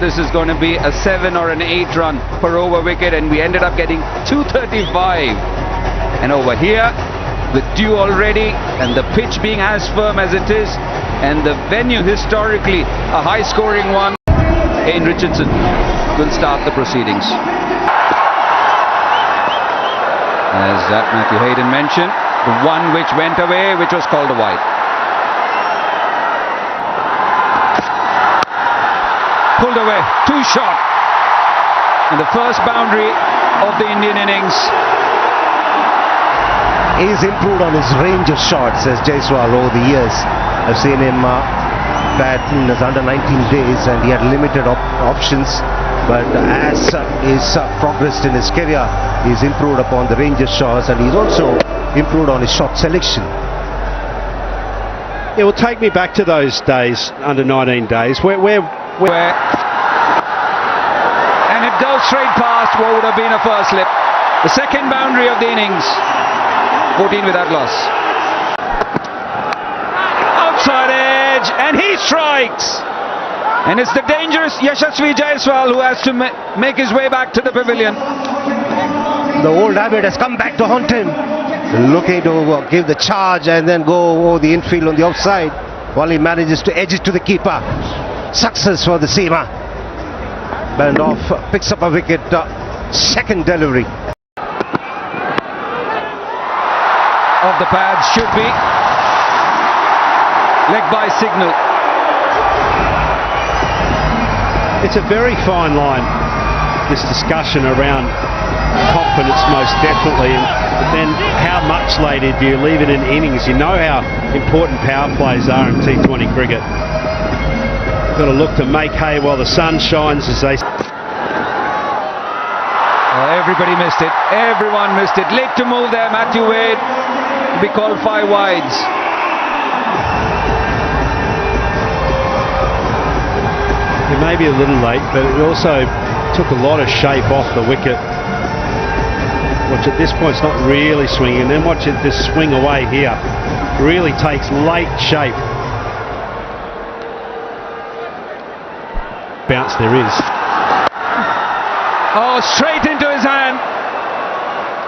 this is going to be a 7 or an 8 run per over wicket, and we ended up getting 235. And over here, with dew already, and the pitch being as firm as it is, and the venue historically a high-scoring one, Kane Richardson will start the proceedings. As Matthew Hayden mentioned, the one which went away, which was called a wide. Pulled away, too short. And the first boundary of the Indian innings. He's improved on his range of shots as Jaiswal over the years. I've seen him bat in his under 19 days, and he had limited options. But as he's progressed in his career, he's improved upon the range of shots, and he's also improved on his shot selection. It will take me back to those days, under 19 days, where and it goes straight past what would have been a first slip. The second boundary of the innings, 14 without loss. Outside edge, and he strikes. And it's the dangerous Yashasvi Jaiswal who has to make his way back to the pavilion. The old habit has come back to haunt him, looking to give the charge and then go over the infield on the offside, while he manages to edge it to the keeper. Success for the seamer. Behrendorff picks up a wicket, second delivery. Of the pads should be leg by signal. it's a very fine line, this discussion around confidence, most definitely, but then how much later do you leave it in innings? You know how important power plays are in T20 cricket. Got to look to make hay while the sun shines, as they say. Everybody missed it. Everyone missed it. Late to move there, Matthew Wade. We call 5 wides. It may be a little late, but it also took a lot of shape off the wicket. Watch at this point, it's not really swinging, and then watch it just swing away here. Really takes late shape. Bounce there is. Oh, straight into his hand.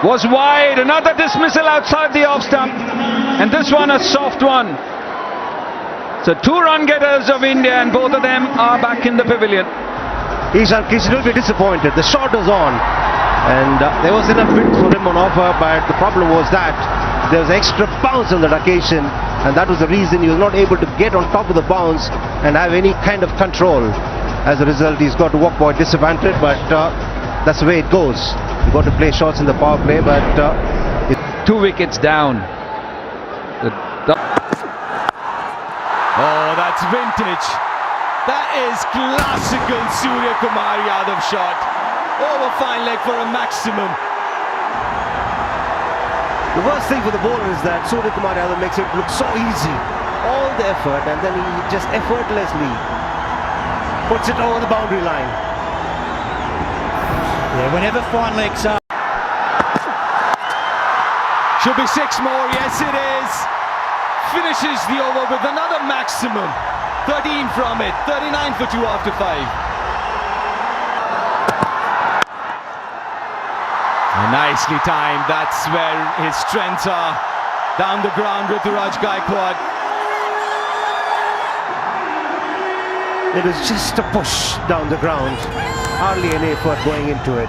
Was wide. Another dismissal outside the off stump. And this one a soft one. So 2 run getters of India, and both of them are back in the pavilion. He's a little bit disappointed. The shot was on, and there was enough width for him on offer, but the problem was that there was extra bounce on that occasion, and that was the reason he was not able to get on top of the bounce and have any kind of control. As a result, he's got to walk by disadvantage, but that's the way it goes. You've got to play shots in the power play, but 2 wickets down. Oh, that's vintage. That is classical Surya Kumar Yadav shot. Over fine leg for a maximum. the worst thing for the bowler is that Surya Kumar Yadav makes it look so easy. All the effort, and then he just effortlessly puts it over the boundary line. Yeah, whenever fine legs are. Should be 6 more, yes it is. Finishes the over with another maximum. 13 from it, 39 for 2 after 5. Nicely timed, that's where his strengths are. Down the ground, Rituraj Gaikwad. It was just a push down the ground. Hardly any effort going into it.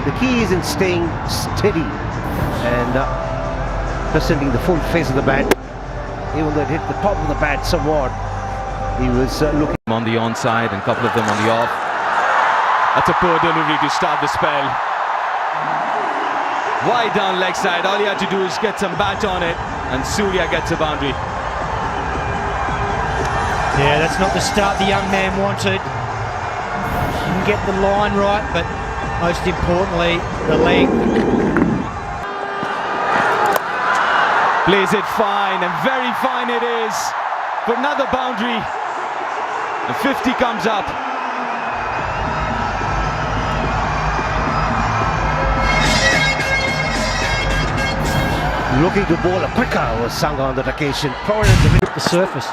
The key is in staying steady and presenting the full face of the bat. Even though it hit the top of the bat somewhat, he was looking On the onside and a couple of them on the off. That's a poor delivery to start the spell. Wide down leg side, all he had to do is get some bat on it, and Surya gets a boundary. Yeah, that's not the start the young man wanted. Didn't get the line right, but most importantly, the leg. Plays it fine, and very fine it is. For another boundary, and 50 comes up. looking to bowl a quicker was Sangha on that occasion. The surface.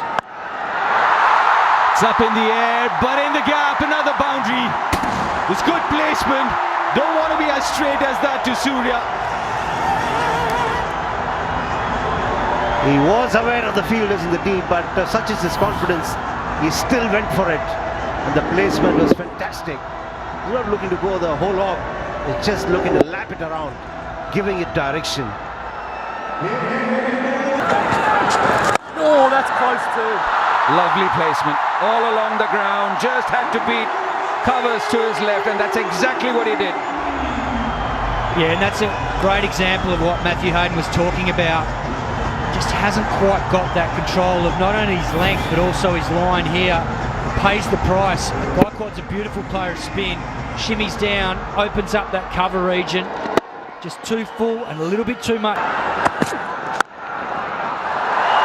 It's up in the air, but in the gap, another boundary. It's good placement. Don't want to be as straight as that to Surya. He was aware of the fielders in the deep, but such is his confidence, he still went for it. And the placement was fantastic. He's not looking to go the whole off, he's just looking to lap it around, giving it direction. Oh, that's close too. Lovely placement. All along the ground. Just had to beat covers to his left, and that's exactly what he did. Yeah, and that's a great example of what Matthew Hayden was talking about. Just hasn't quite got that control of not only his length but also his line here. Pays the price. Gaikwat's a beautiful player of spin. Shimmies down, opens up that cover region. Just too full and a little bit too much.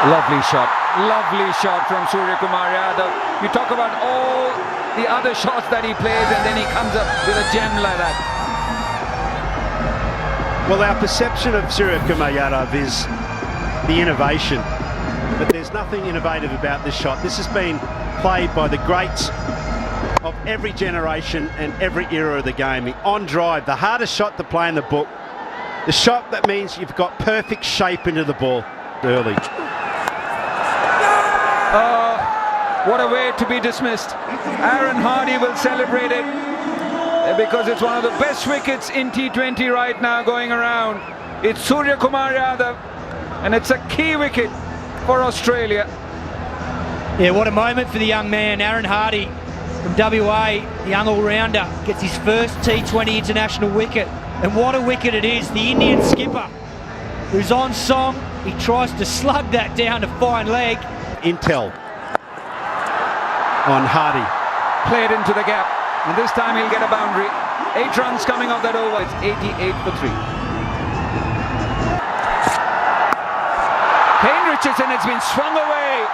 Lovely shot from Surya Kumar Yadav. You talk about all the other shots that he plays, and then he comes up with a gem like that. Well, our perception of Surya Kumar Yadav is the innovation, but there's nothing innovative about this shot. This has been played by the greats of every generation and every era of the game. On drive, the hardest shot to play in the book, the shot that means you've got perfect shape into the ball early. What a way to be dismissed. Aaron Hardy will celebrate it because it's one of the best wickets in T20 right now going around. It's Surya Kumar Yadav, and it's a key wicket for Australia. Yeah, what a moment for the young man. Aaron Hardy from WA, the young all-rounder, gets his first T20 international wicket. And what a wicket it is. The Indian skipper, who's on song, he tries to slug that down to fine leg. Intel on Hardy. Played into the gap, and this time he'll get a boundary. 8 runs coming off that over. It's 88 for 3. Kane Richardson, it's been swung away.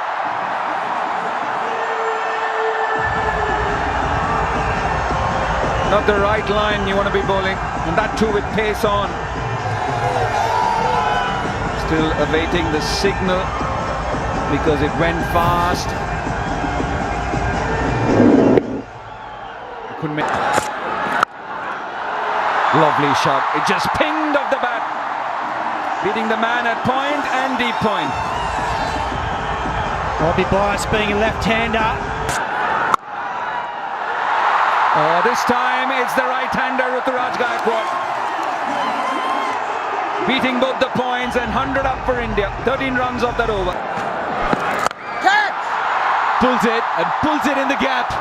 Not the right line you want to be bowling, and that too with pace on. Still awaiting the signal because it went fast. Couldn't make. Lovely shot. It just pinged off the bat, beating the man at point and deep point. Bobby Bias being a left-hander. Oh, this time it's the right-hander Ruturaj Gaikwad, beating both the points and 100 up for India. 13 runs off that over. Pulls it and pulls it in the gap.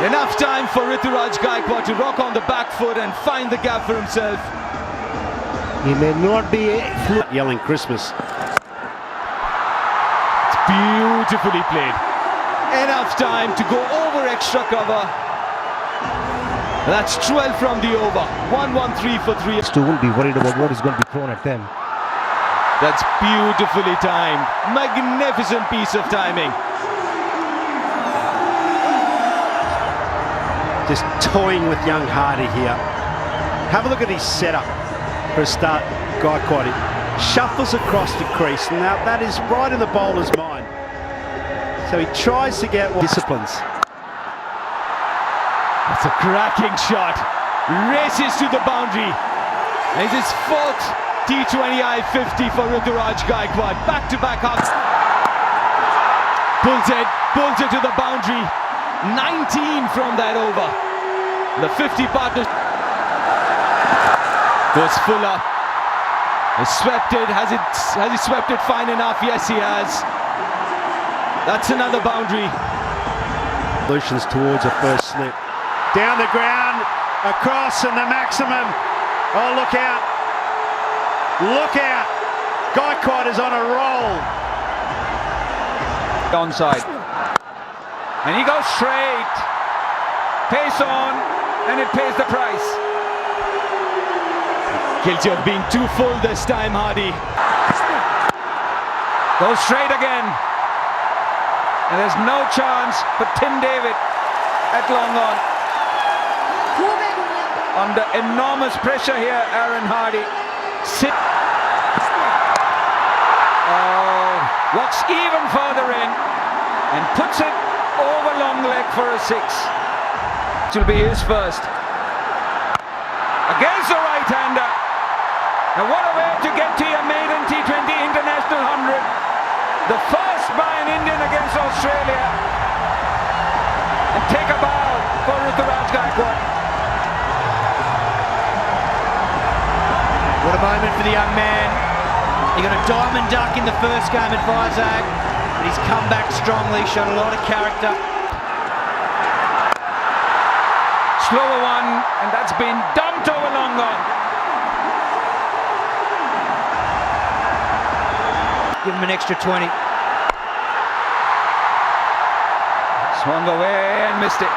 Enough time for Ruturaj Gaikwad to rock on the back foot and find the gap for himself. He may not be Yelling Christmas. It's beautifully played. Enough time to go over extra cover. That's 12 from the over. 1-1-3 for 3. to won't be worried about what is going to be thrown at them. That's beautifully timed. Magnificent piece of timing. Just toying with young Hardy here. Have a look at his setup for a start. Gaikwad shuffles across the crease. Now that is right in the bowler's mind. So he tries to get disciplines. That's a cracking shot. Races to the boundary. And it's his 4th T20I 50 for Ruturaj Gaikwad. Back-to-back ups. Pulls it to the boundary. 19 from that over. The 50 partner goes Fuller. Has swept it. Has he swept it fine enough? Yes, he has. That's another boundary. Solutions towards a first slip. Down the ground, across, and the maximum. Oh, look out. Look out. Gaikwad is on a roll. Onside. And he goes straight. Pace on, and it pays the price. Guilty of being too full this time, Hardy. Goes straight again. And there's no chance for Tim David at long on. Under enormous pressure here, Aaron Hardy. Walks even further in and puts it over long leg for a 6. It will be his first. Against the right-hander. And what a way to get to your maiden T20 International 100. The first by an Indian against Australia. And take a bow for Ruturaj Gaikwad. What a moment for the young man. He got a diamond duck in the first game at Vizag, but he's come back strongly, showed a lot of character. Slower one, and that's been dumped over long on. Give him an extra 20. Swung away and missed it.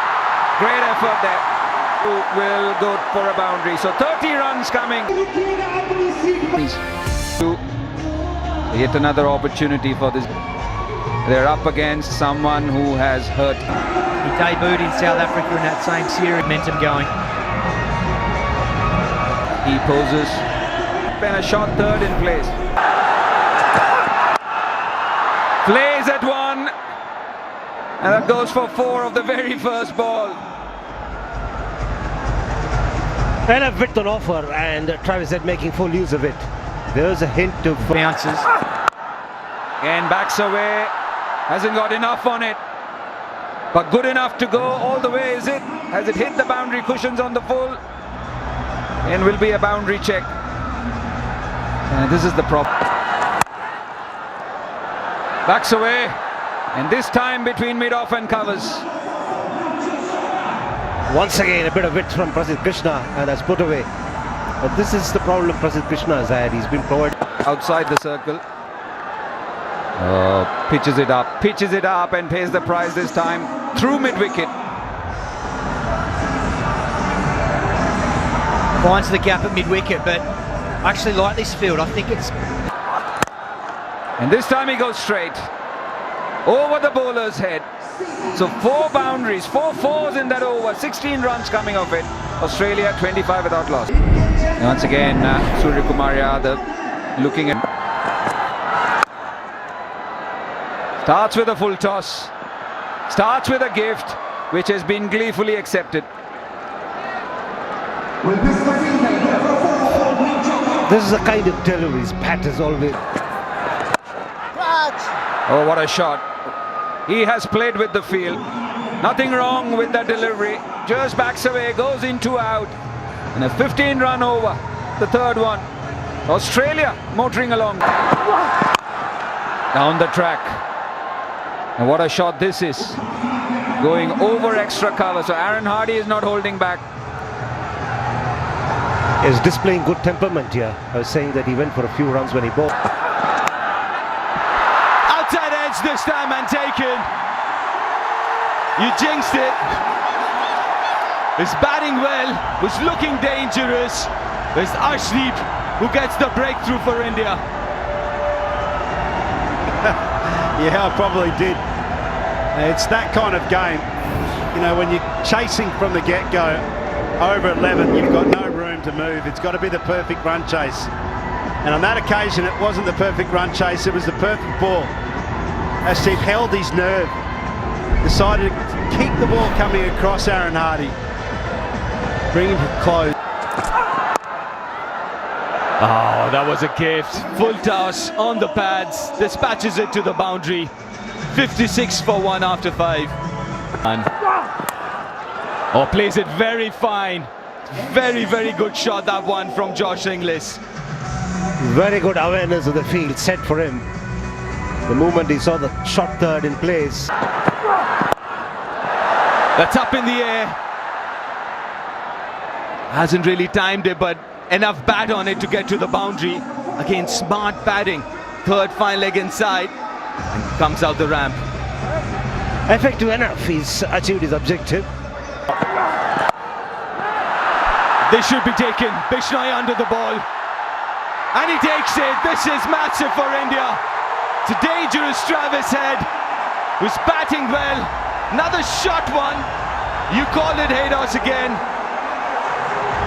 Great effort there. Will go for a boundary. So 30 runs coming. Yet another opportunity for this. They're up against someone who has hurt. He debuted in South Africa in that same series. Momentum going. He poses. And a shot third in place. Plays at one. And that goes for 4 of the very first ball. Enough width on offer, and Travis Head making full use of it. There's a hint of Bounces. Again backs away. Hasn't got enough on it. But good enough to go all the way, is it? Has it hit the boundary cushions on the full? And will be a boundary check. And this is the problem. Backs away. And this time between mid-off and covers. once again a bit of width from Prasidh Krishna, and that's put away. But this is the problem Prasidh Krishna has had. He's been provided Outside the circle. Pitches it up and pays the price this time through mid-wicket. Finds the gap at mid-wicket, but I actually like this field. I think it's... And this time he goes straight over the bowler's head. So 4 boundaries, 4 fours in that over, 16 runs coming off it. Australia 25 without loss. And once again, Surya Kumar Yadav looking at... Starts with a full toss. Starts with a gift, which has been gleefully accepted. This is the kind of delivery Pat is always... Oh, what a shot. He has played with the field. Nothing wrong with that delivery. Just backs away, goes in 2 out. And a 15-run over, the third one. Australia motoring along. Down the track. And what a shot this is. Going over extra cover. So Aaron Hardy is not holding back. Is displaying good temperament here. I was saying that he went for a few runs when he bowled. Outside edge this time and taken. You jinxed it. He's batting well, was looking dangerous. It's Arshdeep who gets the breakthrough for India. Yeah, I probably did. It's that kind of game. You know, when you're chasing from the get-go, over 11, you've got no room to move. It's got to be the perfect run chase. And on that occasion, it wasn't the perfect run chase, it was the perfect ball. Arshdeep held his nerve, decided to keep the ball coming across Aaron Hardy. Bring him to close. Oh, that was a gift. Full toss on the pads, dispatches it to the boundary. 56 for 1 after 5. Oh, plays it very fine. Very, very good shot, that one from Josh Inglis. Very good awareness of the field set for him. The moment he saw the shot third in place. That's up in the air. Hasn't really timed it, but enough bat on it to get to the boundary. Again, smart batting. Third fine leg inside. And comes out the ramp. Effective enough, he's achieved his objective. This should be taken. Bishnoi under the ball. And he takes it. This is massive for India. It's a dangerous Travis Head, who's batting well. Another shot one. You call it Haydos again.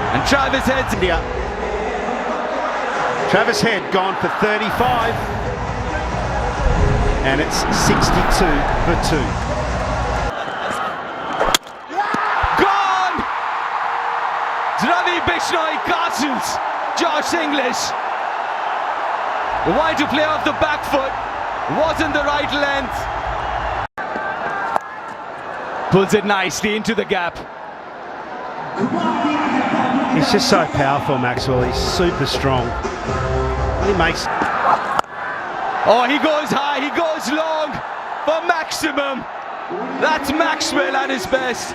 And Travis Head's India. Travis Head gone for 35. And it's 62 for 2. gone! Bishnoi castles Josh English. Wanted to play off the back foot, wasn't the right length. Pulls it nicely into the gap. He's just so powerful, Maxwell. He's super strong. He makes... Oh, he goes high, he goes long for maximum. That's Maxwell at his best.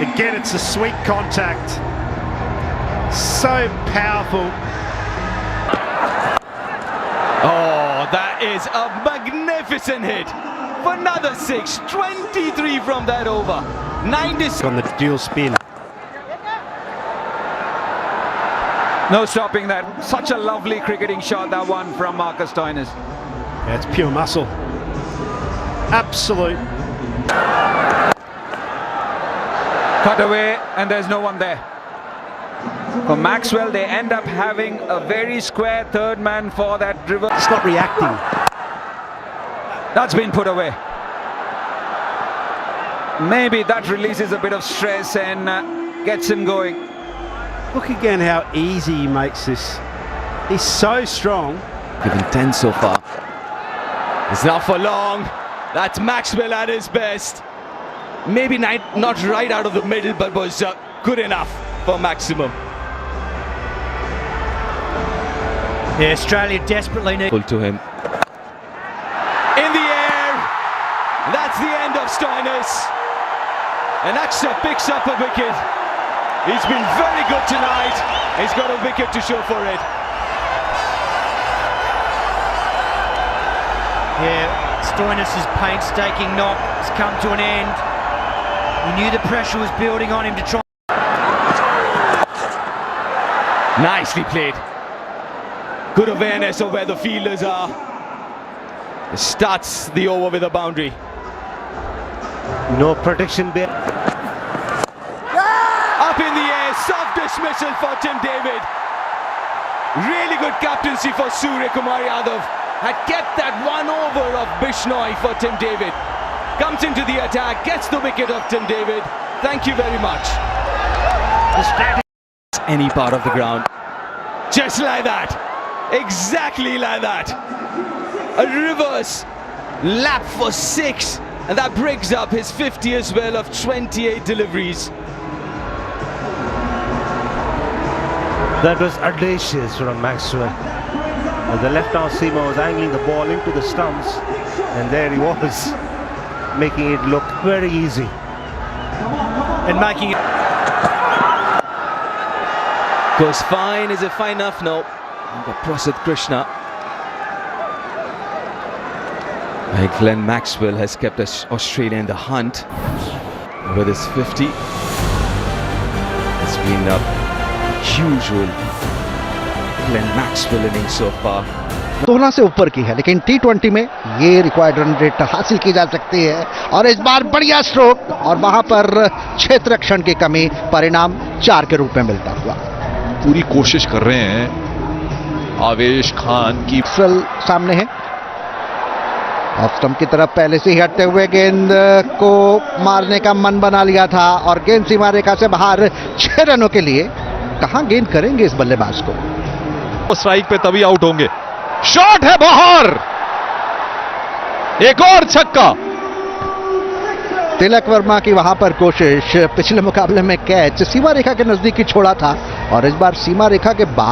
Again, it's a sweet contact. So powerful. Oh, that is a magnificent hit. For another 6, 23 from that over. 96 On the dual spin. No stopping that. Such a lovely cricketing shot, that one from Marcus Stoinis. Yeah, it's pure muscle. Absolute. Cut away, and there's no one there. For Maxwell, they end up having a very square third man for that reverse. It's not reacting. That's been put away. Maybe that releases a bit of stress and gets him going. Look again how easy he makes this. He's so strong. Given 10 so far. It's not for long. That's Maxwell at his best. Maybe not right out of the middle, but was good enough for maximum. Yeah, Australia desperately need. Pull to him. In the air. That's the end of Stoinis. And Aksa picks up a wicket. He's been very good tonight. He's got a wicket to show for it. Yeah, Stoinis' painstaking knock has come to an end. He knew the pressure was building on him to try. Nicely played. Good awareness of where the fielders are. Starts the over with a boundary. No protection there. Up in the air, soft dismissal for Tim David. Really good captaincy for Surya Kumar Yadav. Had kept that one over of Bishnoi for Tim David. Comes into the attack, gets the wicket of Tim David. Thank you very much. Any part of the ground. Just like that. Exactly like that. A reverse lap for 6. And that brings up his 50 as well of 28 deliveries. That was audacious from Maxwell. The left-arm seamer was angling the ball into the stumps, and there he was, making it look very easy. And making it. Goes fine. Is it fine enough? No. And Prasidh Krishna. Glenn Maxwell has kept Australia in the hunt with his 50. It's been a usual Glenn Maxwell innings so far. 16 से ऊपर की है, लेकिन T20 में ये required run rate हासिल की जा सकती है और इस बार बढ़िया स्ट्रोक और वहां पर क्षेत्र रक्षण की कमी, परिणाम 4 के रूप में मिलता हुआ। पूरी कोशिश कर रहे हैं आवेश खान की। सामने है ऑफ स्टंप की तरफ पहले से ही हटते हुए गेंद को मारने का मन बना लिया था और गेंद सीमा रेखा से बाहर 6 रनों के लिए। कहां गेंद करेंगे इस बल्लेबाज को? स्ट्राइक पे तभी आउट होंगे। शॉट है बाहर, एक और छक्का। तिलक वर्मा की वहां पर कोशिश, पिछले मुकाबले में कैच सीमा रेखा के नजदीक ही छोड़ा था और इस बार सीमा रेखा के बाद